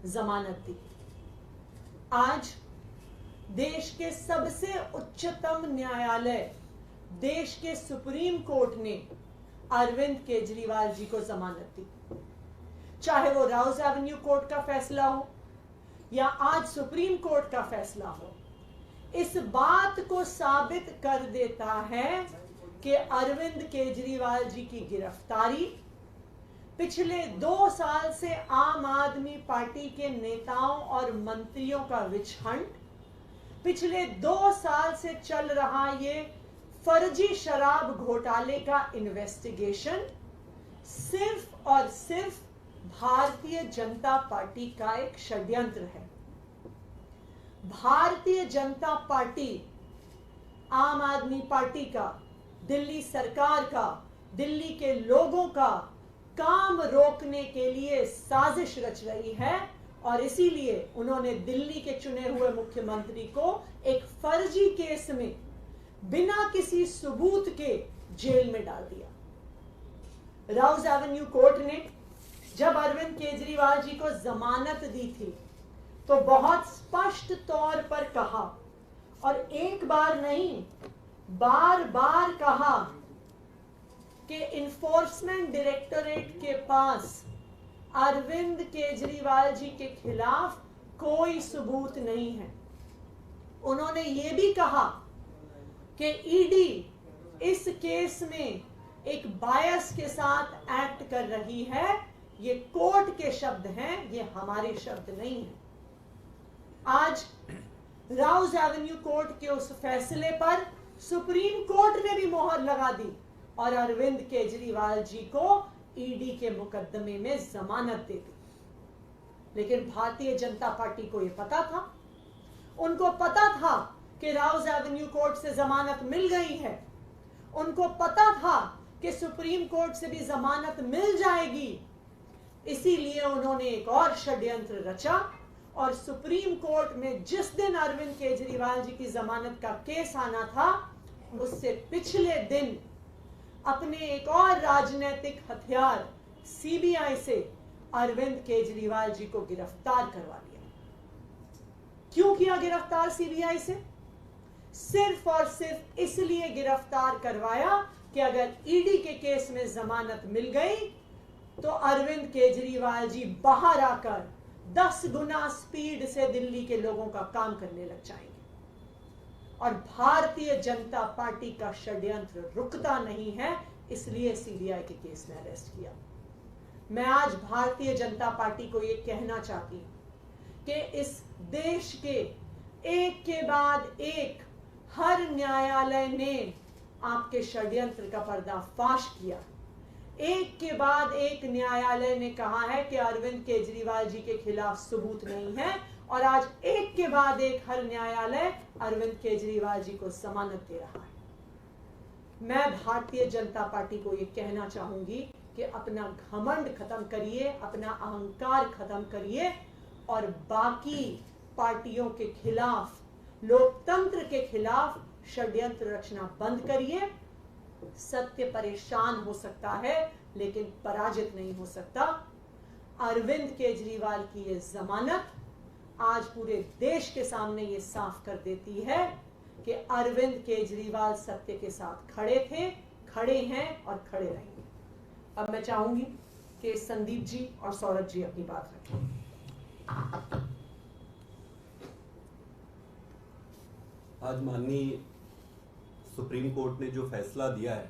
जमानत दी। आज देश के सबसे उच्चतम न्यायालय, देश के सुप्रीम कोर्ट ने अरविंद केजरीवाल जी को जमानत दी। चाहे वो राउज एवेन्यू कोर्ट का फैसला हो या आज सुप्रीम कोर्ट का फैसला हो, इस बात को साबित कर देता है कि अरविंद केजरीवाल जी की गिरफ्तारी पिछले 2 साल से आम आदमी पार्टी के नेताओं और मंत्रियों का विच हंट, पिछले 2 साल से चल रहा ये फर्जी शराब घोटाले का इन्वेस्टिगेशन सिर्फ और सिर्फ भारतीय जनता पार्टी का एक षड्यंत्र है। भारतीय जनता पार्टी आम आदमी पार्टी का, दिल्ली सरकार का, दिल्ली के लोगों का काम रोकने के लिए साजिश रच रही है और इसीलिए उन्होंने दिल्ली के चुने हुए मुख्यमंत्री को एक फर्जी केस में बिना किसी सबूत के जेल में डाल दिया। राउज एवेन्यू कोर्ट ने जब अरविंद केजरीवाल जी को जमानत दी थी तो बहुत स्पष्ट तौर पर कहा, और एक बार नहीं बार बार कहा कि इन्फोर्समेंट डायरेक्टोरेट के पास अरविंद केजरीवाल जी के खिलाफ कोई सबूत नहीं है। उन्होंने यह भी कहा कि ईडी इस केस में एक बायस के साथ एक्ट कर रही है। ये कोर्ट के शब्द हैं, ये हमारे शब्द नहीं हैं। आज राउज एवेन्यू कोर्ट के उस फैसले पर सुप्रीम कोर्ट ने भी मोहर लगा दी और अरविंद केजरीवाल जी को ईडी के मुकदमे में जमानत दे दी। लेकिन भारतीय जनता पार्टी को यह पता था, उनको पता था कि राउज एवेन्यू कोर्ट से जमानत मिल गई है, उनको पता था कि सुप्रीम कोर्ट से भी जमानत मिल जाएगी। इसीलिए उन्होंने एक और षड्यंत्र रचा और सुप्रीम कोर्ट में जिस दिन अरविंद केजरीवाल जी की जमानत का केस आना था, उससे पिछले दिन अपने एक और राजनीतिक हथियार सीबीआई से अरविंद केजरीवाल जी को गिरफ्तार करवा लिया। क्यों किया गिरफ्तार सीबीआई से? सिर्फ और सिर्फ इसलिए गिरफ्तार करवाया कि अगर ईडी के केस में जमानत मिल गई तो अरविंद केजरीवाल जी बाहर आकर 10 गुना स्पीड से दिल्ली के लोगों का काम करने लग जाएंगे और भारतीय जनता पार्टी का षड्यंत्र रुकता नहीं है। इसलिए सीबीआई के केस में अरेस्ट किया। मैं आज भारतीय जनता पार्टी को यह कहना चाहती हूं कि इस देश के एक के बाद एक हर न्यायालय ने आपके षड्यंत्र का पर्दाफाश किया। एक के बाद एक न्यायालय ने कहा है कि अरविंद केजरीवाल जी के खिलाफ सबूत नहीं है और आज एक के बाद एक हर न्यायालय अरविंद केजरीवाल जी को जमानत दे रहा है। मैं भारतीय जनता पार्टी को यह कहना चाहूंगी कि अपना घमंड खत्म करिए, अपना अहंकार खत्म करिए और बाकी पार्टियों के खिलाफ, लोकतंत्र के खिलाफ षड्यंत्र रचना बंद करिए। सत्य परेशान हो सकता है लेकिन पराजित नहीं हो सकता। अरविंद केजरीवाल की यह जमानत आज पूरे देश के सामने यह साफ कर देती है कि अरविंद केजरीवाल सत्य के साथ खड़े थे, खड़े हैं और खड़े रहेंगे। अब मैं चाहूंगी कि संदीप जी और सौरभ जी अपनी बात रखें। आज माननीय सुप्रीम कोर्ट ने जो फैसला दिया है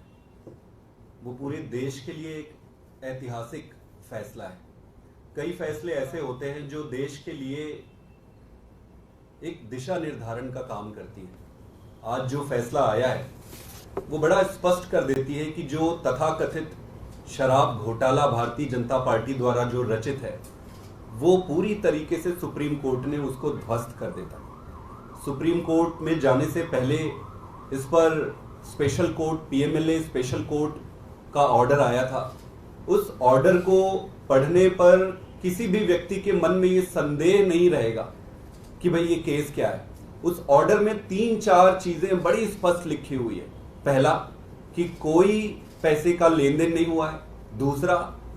वो पूरे देश के लिए एक ऐतिहासिक फैसला है। कई फैसले ऐसे होते हैं जो देश के लिए एक दिशा निर्धारण का काम करती है। आज जो फैसला आया है वो बड़ा स्पष्ट कर देती है कि जो तथाकथित शराब घोटाला भारतीय जनता पार्टी द्वारा जो रचित है वो पूरी तरीके से सुप्रीम कोर्ट ने उसको ध्वस्त कर देता है। सुप्रीम कोर्ट में जाने से पहले इस पर special court, PMLA special court का ऑर्डर आया था। उस ऑर्डर को पढ़ने पर किसी भी व्यक्ति के मन में ये संदेह नहीं रहेगा कि भाई ये केस क्या है। उस ऑर्डर में 3-4 चीजें बड़ी स्पष्ट लिखी हुई है। पहला कि कोई पैसे का लेन देन नहीं हुआ है। दूसरा,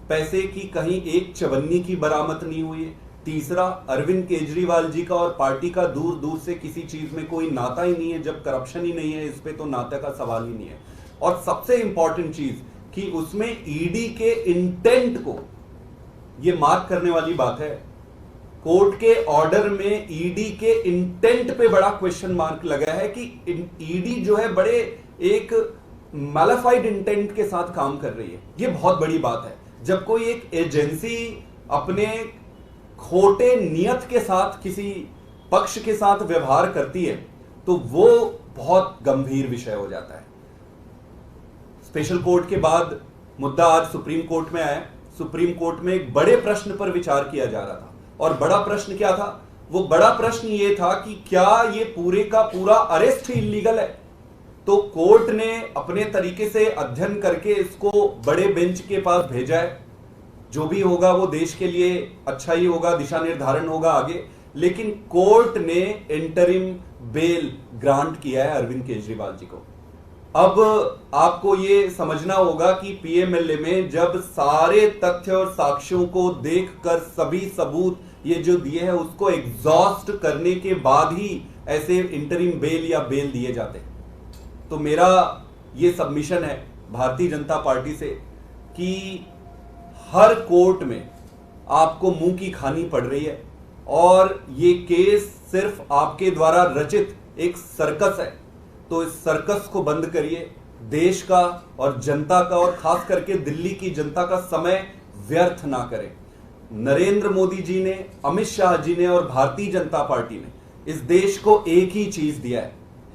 पैसे की कहीं एक चवन्नी की बरामद नहीं हुई है। तीसरा, अरविंद केजरीवाल जी का और पार्टी का दूर दूर से किसी चीज में कोई नाता ही नहीं है। जब करप्शन ही नहीं है इस पे, तो नाते का सवाल ही नहीं है। और सबसे इंपॉर्टेंट चीज कि उसमें ईडी के इंटेंट को ये मार्क करने वाली बात है। कोर्ट के ऑर्डर में ईडी के इंटेंट पे बड़ा क्वेश्चन मार्क लगा है कि ईडी जो है बड़े एक मैलिफाइड इंटेंट के साथ काम कर रही है। ये बहुत बड़ी बात है। जब कोई एक एजेंसी अपने खोटे नियत के साथ किसी पक्ष के साथ व्यवहार करती है तो वो बहुत गंभीर विषय हो जाता है। स्पेशल कोर्ट के बाद मुद्दा आज सुप्रीम कोर्ट में आया। सुप्रीम कोर्ट में एक बड़े प्रश्न पर विचार किया जा रहा था। और बड़ा प्रश्न क्या था? वो बड़ा प्रश्न ये था कि क्या ये पूरे का पूरा अरेस्ट ही इलीगल है? तो कोर्ट ने अपने तरीके से अध्ययन करके इसको बड़े बेंच के पास भेजा है। जो भी होगा वो देश के लिए अच्छा ही होगा, दिशा निर्धारण होगा आगे। लेकिन कोर्ट ने इंटरिम बेल ग्रांट किया है अरविंद केजरीवाल जी को। अब आपको ये समझना होगा कि पीएमएलए में जब सारे तथ्य और साक्ष्यों को देखकर सभी सबूत ये जो दिए हैं उसको एग्जॉस्ट करने के बाद ही ऐसे इंटरिम बेल या बेल दिए जाते। तो मेरा ये सबमिशन है भारतीय जनता पार्टी से कि हर कोर्ट में आपको मुंह की खानी पड़ रही है और ये केस सिर्फ आपके द्वारा रचित एक सर्कस है। तो इस सर्कस को बंद करिए। देश का और जनता का और खास करके दिल्ली की जनता का समय व्यर्थ ना करें। नरेंद्र मोदी जी ने, अमित शाह जी ने और भारतीय जनता पार्टी ने इस देश को एक ही चीज दिया है।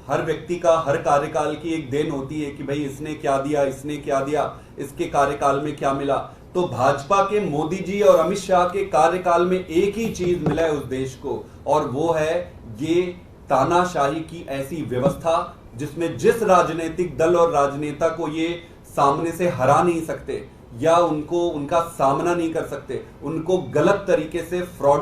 हर व्यक्ति का हर कार्यकाल की एक देन होती है कि भाई इसने क्या दिया, इसने क्या दिया, इसके कार्यकाल में क्या मिला। तो भाजपा के मोदी जी और अमित शाह के कार्यकाल में एक ही चीज मिला है उस देश को, और वो है ये तानाशाही की ऐसी व्यवस्था जिसमें जिस राजनीतिक दल और राजनेता को ये सामने से हरा नहीं सकते या उनका सामना नहीं कर सकते, उनको गलत तरीके से फ्रॉड